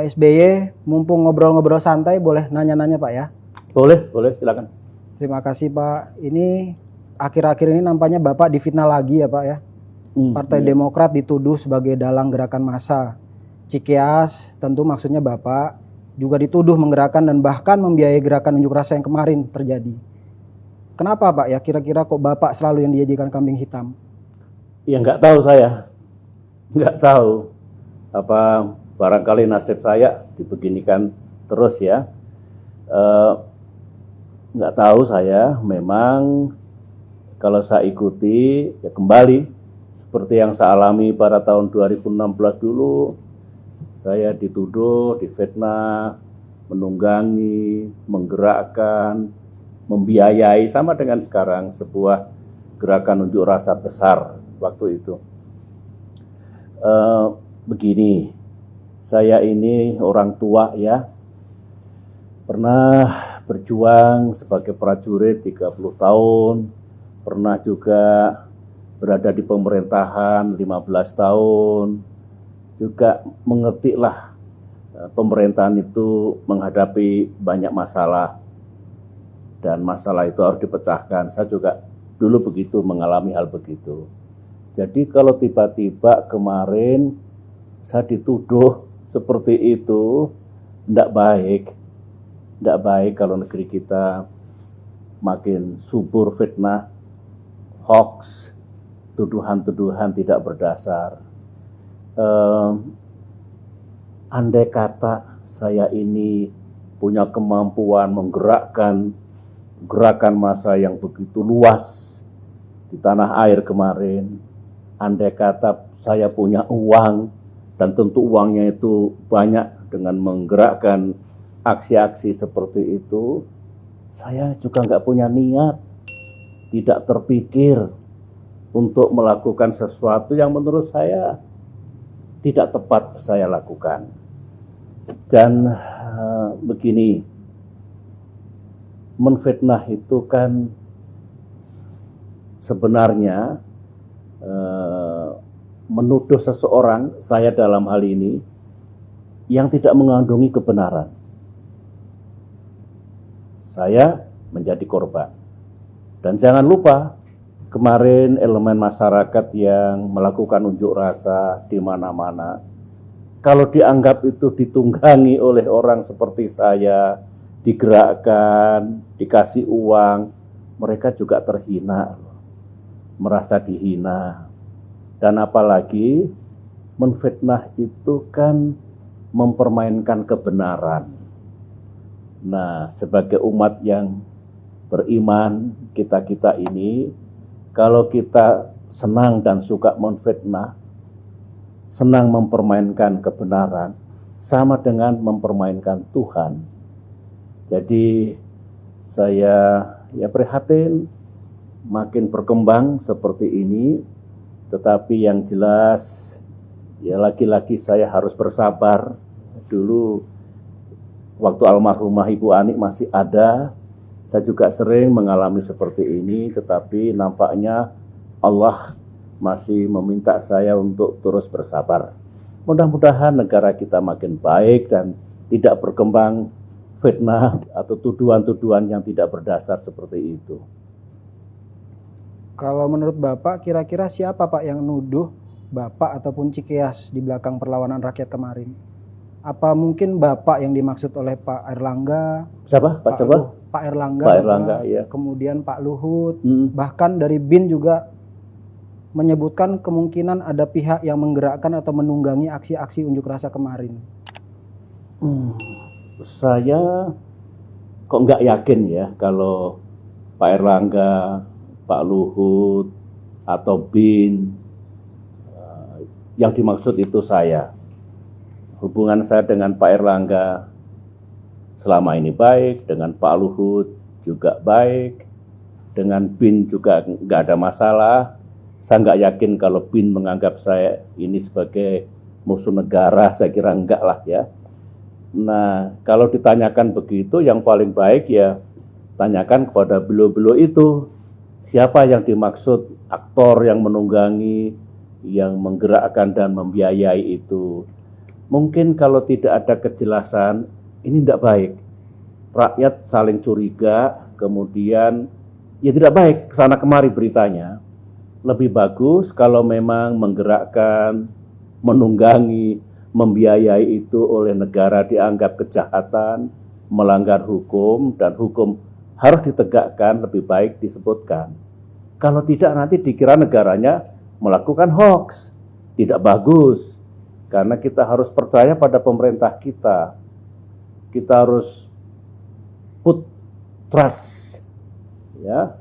Pak SBY, mumpung ngobrol-ngobrol santai, boleh nanya-nanya Pak ya? Boleh, silakan. Terima kasih Pak. Ini akhir-akhir ini nampaknya Bapak difitnah lagi ya Pak ya? Partai Demokrat dituduh sebagai dalang gerakan massa. Cikeas, tentu maksudnya Bapak, juga dituduh menggerakkan dan bahkan membiayai gerakan unjuk rasa yang kemarin terjadi. Kenapa Pak ya? Kira-kira kok Bapak selalu yang dijadikan kambing hitam? Ya nggak tahu saya. Nggak tahu. Apa barangkali nasib saya dibeginikan terus ya. Nggak tahu saya, memang kalau saya ikuti ya kembali seperti yang saya alami pada tahun 2016 dulu. Saya dituduh, difitnah, menunggangi, menggerakkan, membiayai, sama dengan sekarang sebuah gerakan unjuk rasa besar waktu itu. Begini, saya ini orang tua ya, pernah berjuang sebagai prajurit 30 tahun, pernah juga berada di pemerintahan 15 tahun, juga mengertilah pemerintahan itu menghadapi banyak masalah, dan masalah itu harus dipecahkan. Saya juga dulu begitu, mengalami hal begitu. Jadi kalau tiba-tiba kemarin saya dituduh seperti itu, tidak baik. Tidak baik kalau negeri kita makin subur fitnah, hoax, tuduhan-tuduhan tidak berdasar. Andai kata saya ini punya kemampuan menggerakkan gerakan massa yang begitu luas di tanah air kemarin, andai kata saya punya uang, dan tentu uangnya itu banyak dengan menggerakkan aksi-aksi seperti itu, saya juga nggak punya niat, tidak terpikir untuk melakukan sesuatu yang menurut saya tidak tepat saya lakukan. Dan begini, menfitnah itu kan sebenarnya menuduh seseorang, saya dalam hal ini, yang tidak mengandungi kebenaran. Saya menjadi korban. Dan jangan lupa, kemarin elemen masyarakat yang melakukan unjuk rasa di mana-mana, kalau dianggap itu ditunggangi oleh orang seperti saya, digerakkan, dikasih uang, mereka juga terhina, merasa dihina. Dan apalagi menfitnah itu kan mempermainkan kebenaran. Nah, sebagai umat yang beriman, kita ini, kalau kita senang dan suka menfitnah, senang mempermainkan kebenaran, sama dengan mempermainkan Tuhan. Jadi saya prihatin makin berkembang seperti ini, tetapi yang jelas ya lagi-lagi saya harus bersabar. Dulu waktu almarhumah Ibu Ani masih ada, saya juga sering mengalami seperti ini, tetapi nampaknya Allah masih meminta saya untuk terus bersabar. Mudah-mudahan negara kita makin baik dan tidak berkembang fitnah atau tuduhan-tuduhan yang tidak berdasar seperti itu. Kalau menurut Bapak, kira-kira siapa Pak yang nuduh Bapak ataupun Cikeas di belakang perlawanan rakyat kemarin? Apa mungkin Bapak yang dimaksud oleh Pak Erlangga? Siapa? Pak siapa? Pak Erlangga. Pak Erlangga, ya. Kemudian Pak Luhut. Bahkan dari BIN juga menyebutkan kemungkinan ada pihak yang menggerakkan atau menunggangi aksi-aksi unjuk rasa kemarin. Saya kok nggak yakin ya kalau Pak Erlangga, Pak Luhut, atau BIN yang dimaksud itu saya. Hubungan saya dengan Pak Erlangga selama ini baik, dengan Pak Luhut juga baik, dengan BIN juga nggak ada masalah. Saya nggak yakin kalau BIN menganggap saya ini sebagai musuh negara, saya kira enggak lah ya. Nah, kalau ditanyakan begitu, yang paling baik ya tanyakan kepada beliau-beliau itu, siapa yang dimaksud aktor yang menunggangi, yang menggerakkan dan membiayai itu. Mungkin kalau tidak ada kejelasan, ini tidak baik. Rakyat saling curiga, kemudian ya tidak baik kesana kemari beritanya. Lebih bagus kalau memang menggerakkan, menunggangi, membiayai itu oleh negara dianggap kejahatan, melanggar hukum, dan hukum harus ditegakkan, lebih baik disebutkan. Kalau tidak nanti dikira negaranya melakukan hoax. Tidak bagus, karena kita harus percaya pada pemerintah kita. Kita harus put trust, ya,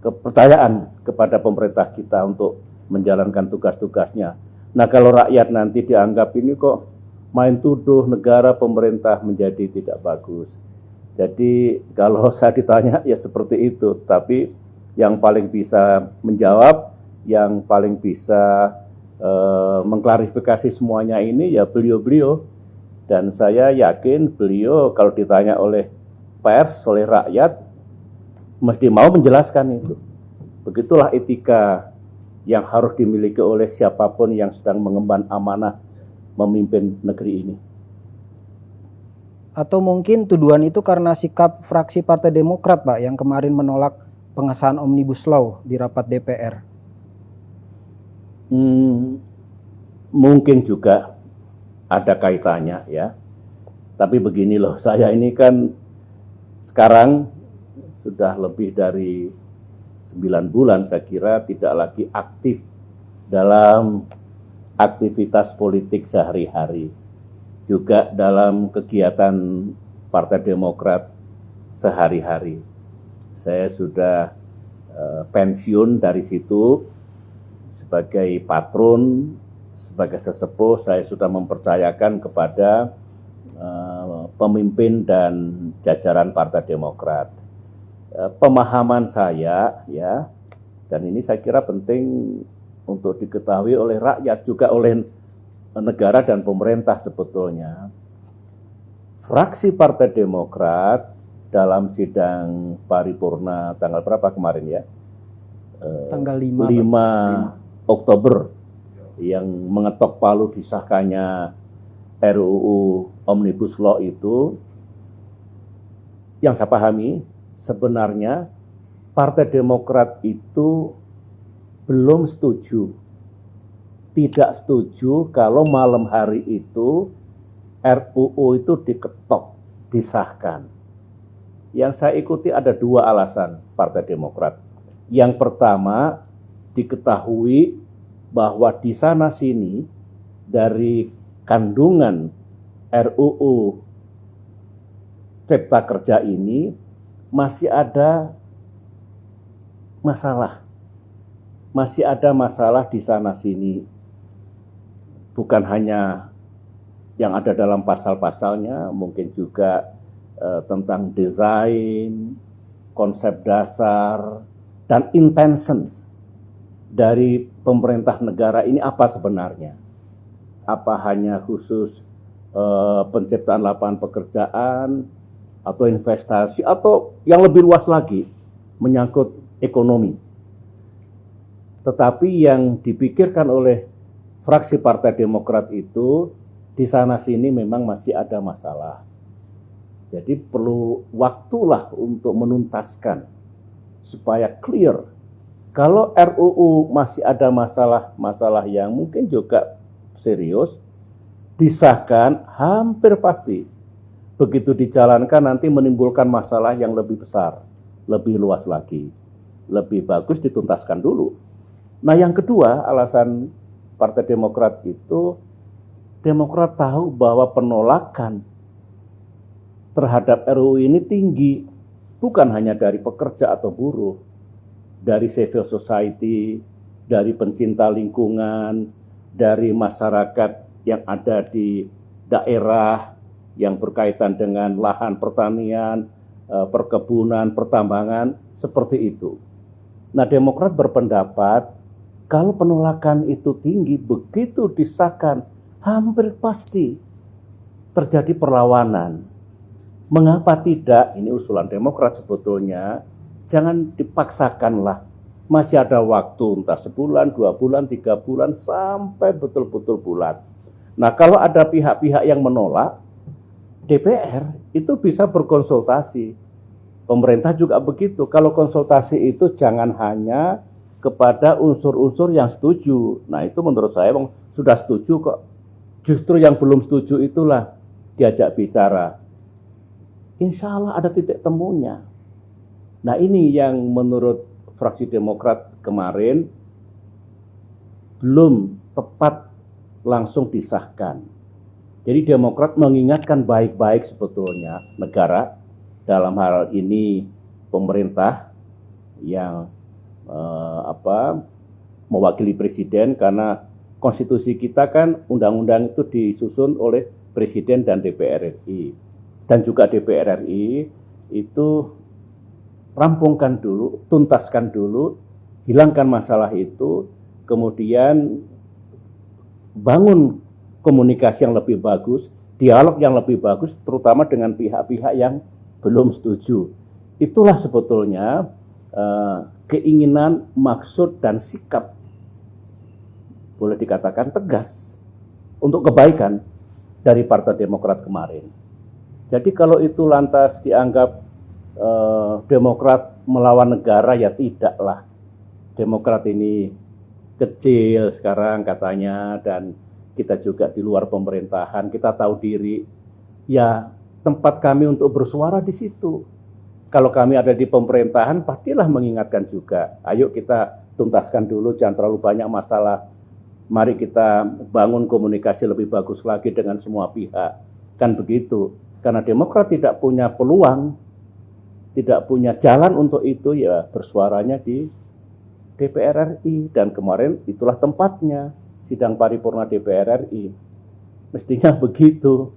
kepercayaan kepada pemerintah kita untuk menjalankan tugas-tugasnya. Nah, kalau rakyat nanti dianggap ini kok main tuduh negara pemerintah, menjadi tidak bagus. Jadi kalau saya ditanya ya seperti itu, tapi yang paling bisa menjawab, yang paling bisa mengklarifikasi semuanya ini ya beliau-beliau. Dan saya yakin beliau kalau ditanya oleh pers, oleh rakyat, mesti mau menjelaskan itu. Begitulah etika yang harus dimiliki oleh siapapun yang sedang mengemban amanah memimpin negeri ini. Atau mungkin tuduhan itu karena sikap fraksi Partai Demokrat, Pak, yang kemarin menolak pengesahan Omnibus Law di rapat DPR. Mungkin juga ada kaitannya ya. Tapi begini loh, saya ini kan sekarang sudah lebih dari 9 bulan saya kira tidak lagi aktif dalam aktivitas politik sehari-hari. Juga dalam kegiatan Partai Demokrat sehari-hari. Saya sudah pensiun dari situ. Sebagai patron, sebagai sesepuh, saya sudah mempercayakan kepada pemimpin dan jajaran Partai Demokrat. Pemahaman saya, ya, dan ini saya kira penting untuk diketahui oleh rakyat, juga oleh negara dan pemerintah sebetulnya. Fraksi Partai Demokrat dalam sidang paripurna tanggal berapa kemarin ya? Tanggal 5 Oktober yang mengetok palu disahkannya RUU Omnibus Law itu, yang saya pahami sebenarnya Partai Demokrat itu belum setuju, tidak setuju kalau malam hari itu RUU itu diketok, disahkan. Yang saya ikuti ada 2 alasan Partai Demokrat. Yang pertama, diketahui bahwa di sana sini dari kandungan RUU Cipta Kerja ini masih ada masalah. Masih ada masalah di sana sini. Bukan hanya yang ada dalam pasal-pasalnya, mungkin juga tentang desain, konsep dasar, dan intentions dari pemerintah negara ini apa sebenarnya? Apa hanya khusus penciptaan lapangan pekerjaan atau investasi, atau yang lebih luas lagi menyangkut ekonomi? Tetapi yang dipikirkan oleh fraksi Partai Demokrat itu di sana sini memang masih ada masalah. Jadi perlu waktulah untuk menuntaskan supaya clear. Kalau RUU masih ada masalah-masalah yang mungkin juga serius, disahkan hampir pasti begitu dijalankan nanti menimbulkan masalah yang lebih besar, lebih luas lagi. Lebih bagus dituntaskan dulu. Nah, yang kedua, alasan Partai Demokrat itu, Demokrat tahu bahwa penolakan terhadap RUU ini tinggi, bukan hanya dari pekerja atau buruh, dari civil society, dari pencinta lingkungan, dari masyarakat yang ada di daerah yang berkaitan dengan lahan pertanian, perkebunan, pertambangan, seperti itu. Nah, Demokrat berpendapat kalau penolakan itu tinggi, begitu disahkan, hampir pasti terjadi perlawanan. Mengapa tidak? Ini usulan Demokrat sebetulnya. Jangan dipaksakanlah. Masih ada waktu, entah sebulan, 2 bulan, 3 bulan, sampai betul-betul bulat. Nah, kalau ada pihak-pihak yang menolak, DPR itu bisa berkonsultasi. Pemerintah juga begitu. Kalau konsultasi itu jangan hanya kepada unsur-unsur yang setuju. Nah, itu menurut saya sudah setuju kok. Justru yang belum setuju itulah diajak bicara. Insya Allah ada titik temunya. Nah, ini yang menurut fraksi Demokrat kemarin belum tepat langsung disahkan. Jadi Demokrat mengingatkan baik-baik sebetulnya negara, dalam hal ini pemerintah yang mewakili presiden, karena konstitusi kita kan undang-undang itu disusun oleh presiden dan DPR RI. Dan juga DPR RI itu rampungkan dulu, tuntaskan dulu, hilangkan masalah itu, kemudian bangun komunikasi yang lebih bagus, dialog yang lebih bagus, terutama dengan pihak-pihak yang belum setuju. Itulah sebetulnya keinginan, maksud, dan sikap, boleh dikatakan tegas, untuk kebaikan dari Partai Demokrat kemarin. Jadi kalau itu lantas dianggap Demokrat melawan negara, ya tidaklah. Demokrat ini kecil sekarang katanya, dan kita juga di luar pemerintahan, kita tahu diri. Ya, tempat kami untuk bersuara di situ. Kalau kami ada di pemerintahan, pastilah mengingatkan juga. Ayo kita tuntaskan dulu, jangan terlalu banyak masalah. Mari kita bangun komunikasi lebih bagus lagi dengan semua pihak. Kan begitu. Karena Demokrat tidak punya peluang, tidak punya jalan untuk itu, ya bersuaranya di DPR RI. Dan kemarin itulah tempatnya, sidang paripurna DPR RI. Mestinya begitu.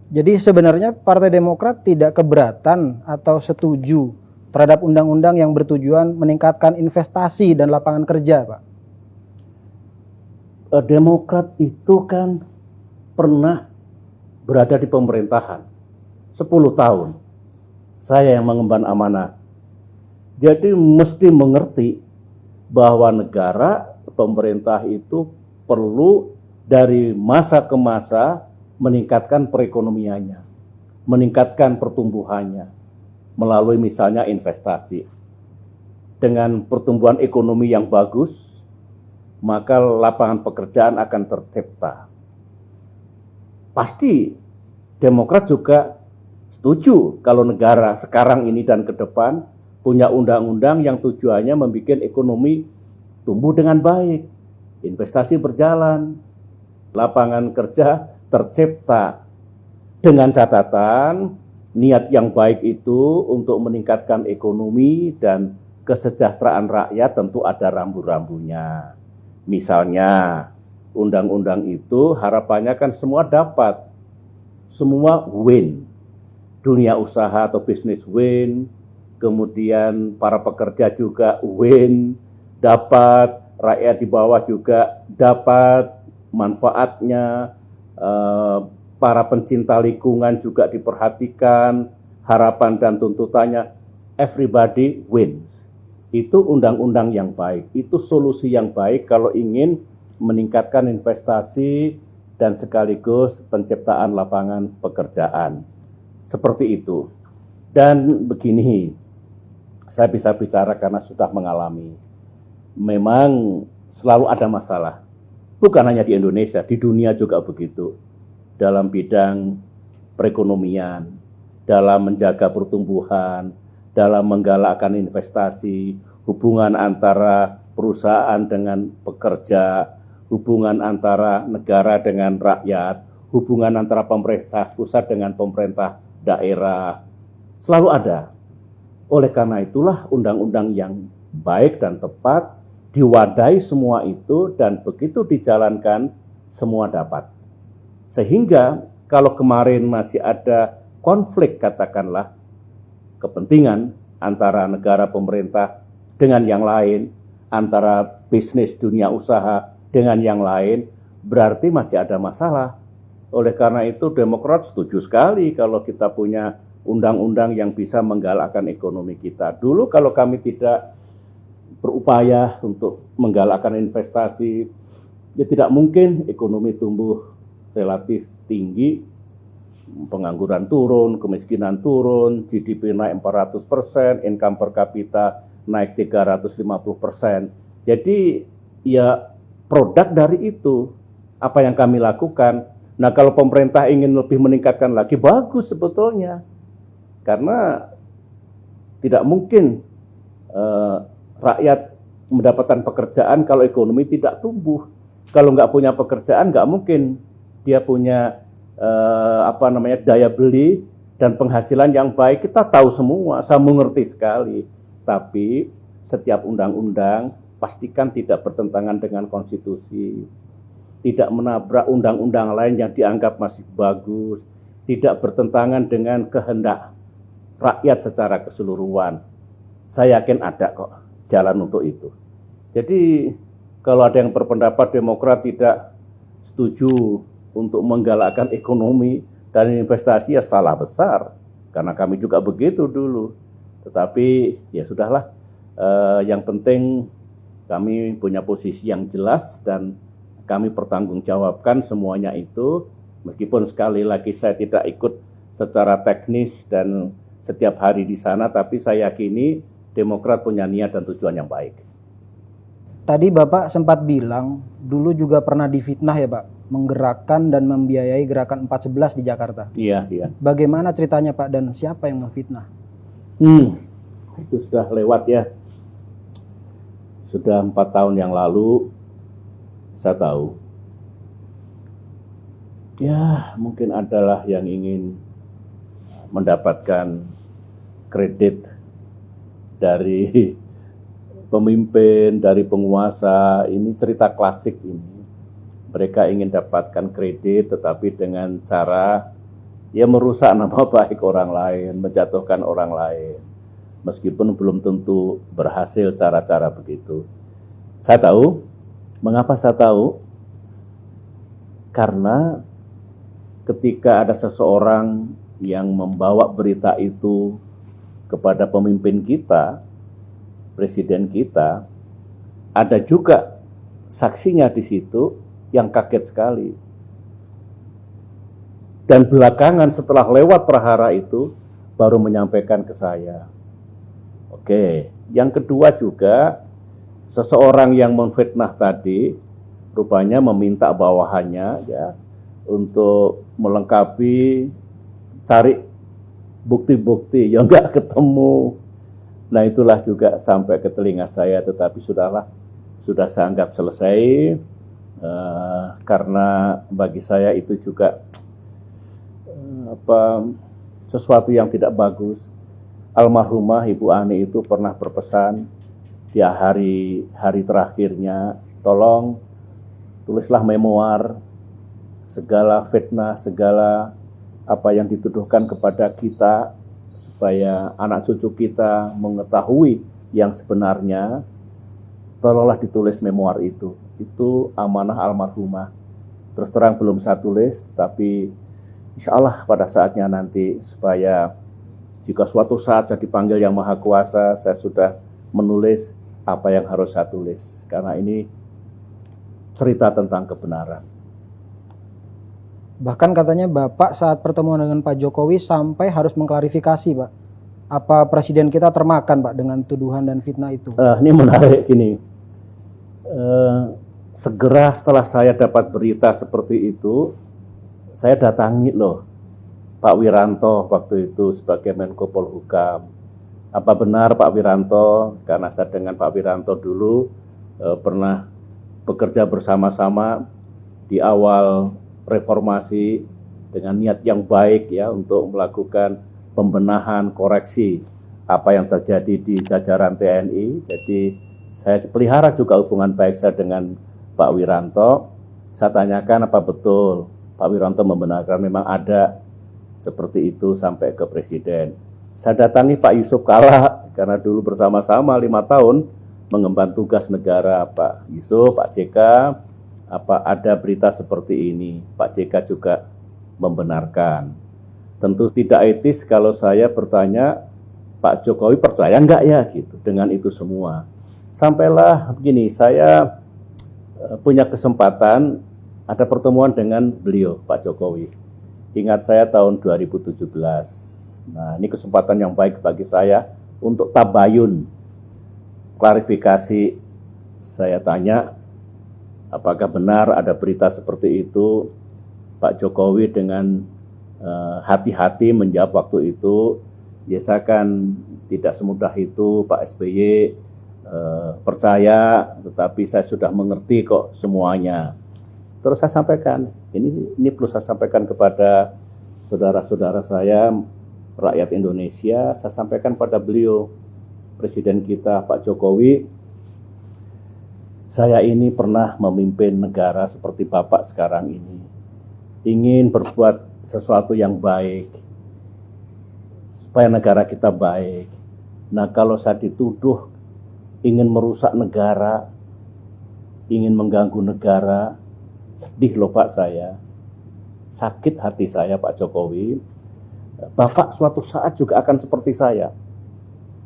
Jadi sebenarnya Partai Demokrat tidak keberatan atau setuju terhadap undang-undang yang bertujuan meningkatkan investasi dan lapangan kerja, Pak? Demokrat itu kan pernah berada di pemerintahan 10 tahun. Saya yang mengemban amanah. Jadi mesti mengerti bahwa negara, pemerintah itu perlu dari masa ke masa meningkatkan perekonomiannya, meningkatkan pertumbuhannya melalui misalnya investasi. Dengan pertumbuhan ekonomi yang bagus, maka lapangan pekerjaan akan tercipta. Pasti Demokrat juga setuju kalau negara sekarang ini dan ke depan punya undang-undang yang tujuannya membuat ekonomi tumbuh dengan baik, investasi berjalan, lapangan kerja tercipta, dengan catatan niat yang baik itu untuk meningkatkan ekonomi dan kesejahteraan rakyat tentu ada rambu-rambunya. Misalnya undang-undang itu harapannya kan semua dapat, semua win. Dunia usaha atau bisnis win, kemudian para pekerja juga win, dapat, rakyat di bawah juga dapat manfaatnya, para pencinta lingkungan juga diperhatikan, harapan dan tuntutannya, everybody wins. Itu undang-undang yang baik, itu solusi yang baik kalau ingin meningkatkan investasi dan sekaligus penciptaan lapangan pekerjaan. Seperti itu. Dan begini, saya bisa bicara karena sudah mengalami. Memang selalu ada masalah. Bukan hanya di Indonesia, di dunia juga begitu. Dalam bidang perekonomian, dalam menjaga pertumbuhan, dalam menggalakkan investasi, hubungan antara perusahaan dengan pekerja, hubungan antara negara dengan rakyat, hubungan antara pemerintah pusat dengan pemerintah daerah, selalu ada. Oleh karena itulah undang-undang yang baik dan tepat diwadahi semua itu, dan begitu dijalankan semua dapat. Sehingga kalau kemarin masih ada konflik, katakanlah kepentingan antara negara pemerintah dengan yang lain, antara bisnis dunia usaha dengan yang lain, berarti masih ada masalah. Oleh karena itu Demokrat setuju sekali kalau kita punya undang-undang yang bisa menggalakkan ekonomi kita. Dulu kalau kami tidak berupaya untuk menggalakkan investasi, ya tidak mungkin ekonomi tumbuh relatif tinggi, pengangguran turun, kemiskinan turun, GDP naik 400%, income per kapita naik 350%. Jadi ya produk dari itu apa yang kami lakukan. Nah, kalau pemerintah ingin lebih meningkatkan lagi, bagus sebetulnya. Karena tidak mungkin rakyat mendapatkan pekerjaan kalau ekonomi tidak tumbuh. Kalau nggak punya pekerjaan, nggak mungkin dia punya daya beli dan penghasilan yang baik. Kita tahu semua, saya mengerti sekali. Tapi setiap undang-undang pastikan tidak bertentangan dengan konstitusi, tidak menabrak undang-undang lain yang dianggap masih bagus, tidak bertentangan dengan kehendak rakyat secara keseluruhan. Saya yakin ada kok jalan untuk itu. Jadi kalau ada yang berpendapat Demokrat tidak setuju untuk menggalakkan ekonomi dan investasi, ya salah besar. Karena kami juga begitu dulu. Tetapi ya sudahlah, yang penting kami punya posisi yang jelas dan kami pertanggungjawabkan semuanya itu. Meskipun sekali lagi saya tidak ikut secara teknis dan setiap hari di sana, tapi saya yakini Demokrat punya niat dan tujuan yang baik. Tadi Bapak sempat bilang dulu juga pernah difitnah ya Pak, menggerakkan dan membiayai gerakan 411 di Jakarta. Iya. Bagaimana ceritanya Pak dan siapa yang memfitnah? Itu sudah lewat ya. Sudah 4 tahun yang lalu saya tahu. Ya, mungkin adalah yang ingin mendapatkan kredit dari pemimpin, dari penguasa. Ini cerita klasik ini. Mereka ingin dapatkan kredit tetapi dengan cara ya merusak nama baik orang lain, menjatuhkan orang lain. Meskipun belum tentu berhasil cara-cara begitu. Saya tahu. Mengapa saya tahu? Karena ketika ada seseorang yang membawa berita itu kepada pemimpin kita, presiden kita, ada juga saksinya di situ yang kaget sekali. Dan belakangan setelah lewat prahara itu, baru menyampaikan ke saya. Oke, yang kedua juga, seseorang yang memfitnah tadi, rupanya meminta bawahannya ya untuk melengkapi, cari bukti-bukti yang enggak ketemu. Nah itulah juga sampai ke telinga saya, tetapi sudahlah, sudah saya anggap selesai, karena bagi saya itu juga sesuatu yang tidak bagus. Almarhumah Ibu Ani itu pernah berpesan di hari terakhirnya, tolong tulislah memoar segala fitnah, segala apa yang dituduhkan kepada kita, supaya anak cucu kita mengetahui yang sebenarnya. Tolonglah ditulis memoar itu. Itu amanah almarhumah. Terus terang belum saya tulis, tetapi insya Allah pada saatnya nanti, supaya jika suatu saat saya dipanggil Yang Maha Kuasa, saya sudah menulis apa yang harus saya tulis. Karena ini cerita tentang kebenaran. Bahkan katanya Bapak saat pertemuan dengan Pak Jokowi sampai harus mengklarifikasi Pak, apa presiden kita termakan Pak dengan tuduhan dan fitnah itu? Ini menarik gini. Segera setelah saya dapat berita seperti itu, saya datangi loh Pak Wiranto waktu itu sebagai Menko Polhukam. Apa benar Pak Wiranto, karena saya dengan Pak Wiranto dulu pernah bekerja bersama-sama di awal reformasi dengan niat yang baik ya untuk melakukan pembenahan, koreksi apa yang terjadi di jajaran TNI. Jadi saya pelihara juga hubungan baik saya dengan Pak Wiranto. Saya tanyakan apa betul Pak Wiranto membenarkan memang ada seperti itu sampai ke presiden. Saya datangi Pak Yusuf Kalla karena dulu bersama-sama 5 tahun mengemban tugas negara. Pak Yusuf, Pak JK, apa ada berita seperti ini? Pak JK juga membenarkan. Tentu tidak etis kalau saya bertanya, Pak Jokowi percaya enggak ya gitu dengan itu semua. Sampailah begini, saya punya kesempatan ada pertemuan dengan beliau, Pak Jokowi. Ingat saya tahun 2017. Nah, ini kesempatan yang baik bagi saya untuk tabayun, klarifikasi. Saya tanya, apakah benar ada berita seperti itu? Pak Jokowi dengan hati-hati menjawab waktu itu, ya saya kan tidak semudah itu Pak SBY, percaya, tetapi saya sudah mengerti kok semuanya. Terus saya sampaikan, ini perlu saya sampaikan kepada saudara-saudara saya, rakyat Indonesia, saya sampaikan pada beliau, Presiden kita Pak Jokowi, saya ini pernah memimpin negara seperti Bapak sekarang ini, ingin berbuat sesuatu yang baik, supaya negara kita baik. Nah, kalau saya dituduh ingin merusak negara, ingin mengganggu negara, sedih loh Pak saya, sakit hati saya Pak Jokowi. Bapak suatu saat juga akan seperti saya,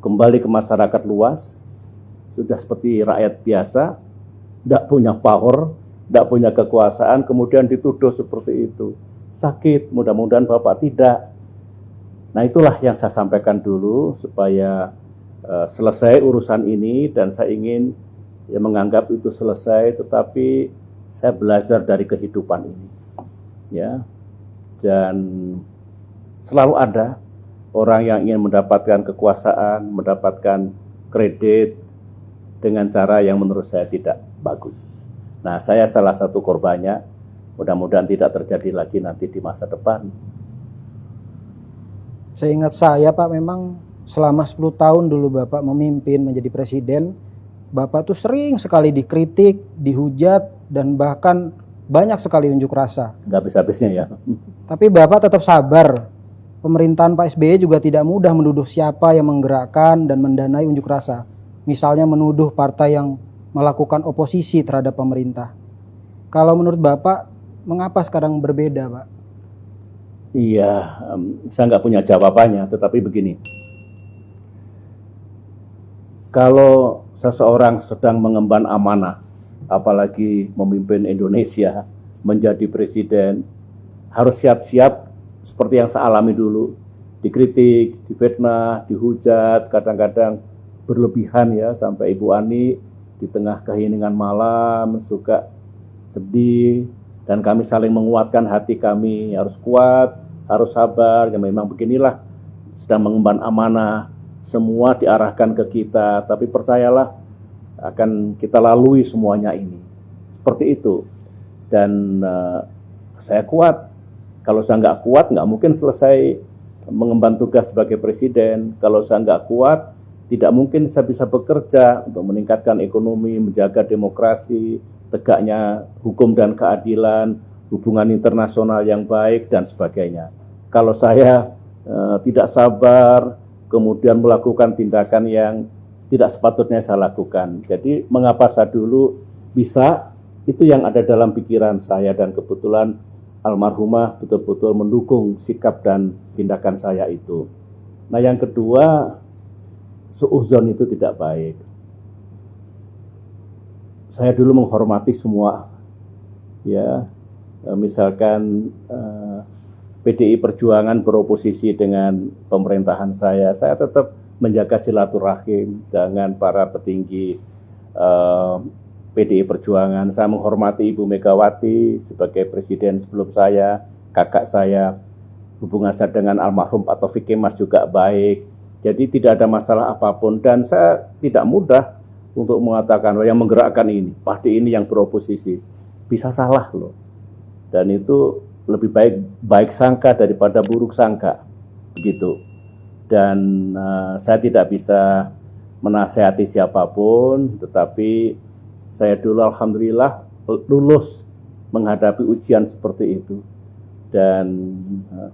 kembali ke masyarakat luas, sudah seperti rakyat biasa, tidak punya power, tidak punya kekuasaan, kemudian dituduh seperti itu. Sakit, mudah-mudahan Bapak tidak. Nah, itulah yang saya sampaikan dulu supaya selesai urusan ini, dan saya ingin ya menganggap itu selesai, tetapi saya belajar dari kehidupan ini. Ya. Dan selalu ada orang yang ingin mendapatkan kekuasaan, mendapatkan kredit dengan cara yang menurut saya tidak bagus. Nah, saya salah satu korbannya. Mudah-mudahan tidak terjadi lagi nanti di masa depan. Seingat saya Pak, memang selama 10 tahun dulu Bapak memimpin menjadi presiden, Bapak tuh sering sekali dikritik, dihujat, dan bahkan banyak sekali unjuk rasa. Nggak habis-habisnya ya. Tapi Bapak tetap sabar. Pemerintahan Pak SBY juga tidak mudah menuduh siapa yang menggerakkan dan mendanai unjuk rasa. Misalnya menuduh partai yang melakukan oposisi terhadap pemerintah. Kalau menurut Bapak, mengapa sekarang berbeda, Pak? Iya, saya nggak punya jawabannya, tetapi begini. Kalau seseorang sedang mengemban amanah, apalagi memimpin Indonesia, menjadi presiden, harus siap-siap seperti yang saya alami dulu. Dikritik, difitnah, dihujat, kadang-kadang berlebihan ya, sampai Ibu Ani di tengah keheningan malam suka sedih, dan kami saling menguatkan hati kami, harus kuat, harus sabar, ya memang beginilah, sedang mengemban amanah, semua diarahkan ke kita, tapi percayalah akan kita lalui semuanya ini. Seperti itu. Dan saya kuat. Kalau saya nggak kuat, nggak mungkin selesai mengemban tugas sebagai presiden. Kalau saya nggak kuat, tidak mungkin saya bisa bekerja untuk meningkatkan ekonomi, menjaga demokrasi, tegaknya hukum dan keadilan, hubungan internasional yang baik, dan sebagainya. Kalau saya tidak sabar, kemudian melakukan tindakan yang tidak sepatutnya saya lakukan. Jadi mengapa saya dulu bisa, itu yang ada dalam pikiran saya, dan kebetulan almarhumah betul-betul mendukung sikap dan tindakan saya itu. Nah, yang kedua, suudzon itu tidak baik. Saya dulu menghormati semua, ya, misalkan PDI Perjuangan beroposisi dengan pemerintahan saya tetap menjaga silaturahim dengan para petinggi PDI Perjuangan. Saya menghormati Ibu Megawati sebagai presiden sebelum saya, kakak saya, hubungan saya dengan almarhum Pak Taufik Kemas juga baik. Jadi tidak ada masalah apapun, dan saya tidak mudah untuk mengatakan yang menggerakkan ini, partai ini yang beroposisi. Bisa salah loh. Dan itu lebih baik sangka daripada buruk sangka. Begitu. Dan saya tidak bisa menasehati siapapun, tetapi saya dulu alhamdulillah lulus menghadapi ujian seperti itu. Dan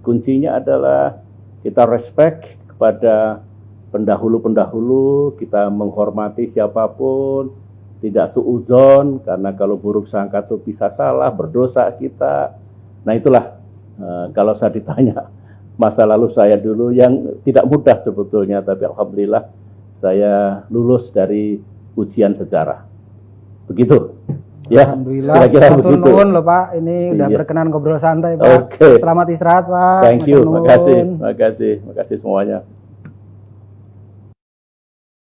kuncinya adalah kita respect kepada pendahulu-pendahulu, kita menghormati siapapun, tidak suudzon, karena kalau buruk sangka itu bisa salah, berdosa kita. Nah itulah, kalau saya ditanya masa lalu saya dulu yang tidak mudah sebetulnya, tapi alhamdulillah saya lulus dari ujian sejarah. Begitu. Ya, Alhamdulillah. kira-kira Matur begitu. nuwun loh Pak, ini udah Iya. berkenan ngobrol santai Pak. Oke. Selamat istirahat Pak. Thank you, Matur nuwun. makasih, makasih, makasih semuanya.